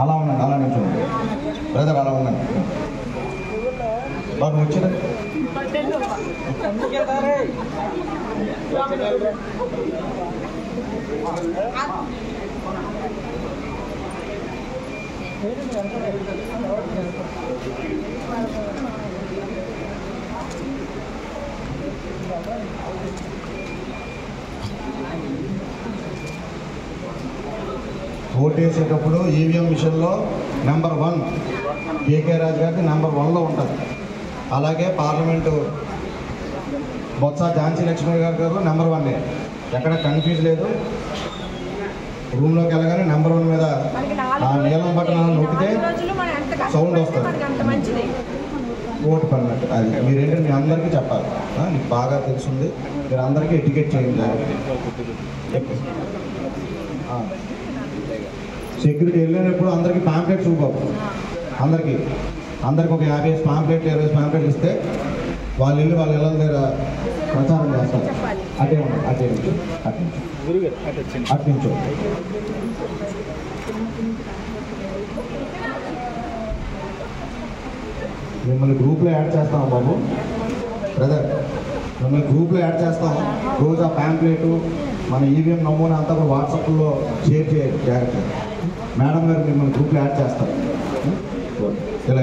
అలా ఉండండి, అలా నిల్చోండి బ్రదర్, అలా ఉండండి. బాగా వచ్చిన ఓటేసేటప్పుడు ఈవీఎం మిషన్లో నెంబర్ 1 కేకే రాజు గారికి నెంబర్ 1లో ఉంటుంది. అలాగే పార్లమెంటు బొత్స ఝాన్సీ లక్ష్మి గారు నెంబర్ 1. ఎక్కడ కన్ఫ్యూజ్ లేదు. రూమ్లోకి వెళ్ళగానే నెంబర్ 1 మీద ఆ నీలం బటన్ నొక్కితే సౌండ్ వస్తుంది, ఓటు పడినట్టు. అది మీరేంటంటే మీ అందరికీ చెప్పాలి, మీకు బాగా తెలుసుంది, మీరు అందరికీ ఎడ్యుకేట్ చేయండి. సెక్యూరిటీ వెళ్ళినప్పుడు అందరికీ పాంప్లెట్ చూపాలి. అందరికీ ఒక 50 పాంప్లెట్ 20 పాంప్లెట్ ఇస్తే వాళ్ళ ఇల్లు వాళ్ళ ఇళ్ళ దగ్గర ప్రచారం చేస్తారు. అటే ఉండదు, అట్టించు. మిమ్మల్ని గ్రూప్లో యాడ్ చేస్తాం బాబు బ్రదర్, మిమ్మల్ని గ్రూప్లో యాడ్ చేస్తాం. రోజు ఆ ప్యాంప్లెటు మన ఈవీఎం నమూనా అంతా కూడా వాట్సాప్లో షేర్ చేయాలి జాగ్రత్త. మేడం గారు మిమ్మల్ని గ్రూప్లో యాడ్ చేస్తారు. ఇలా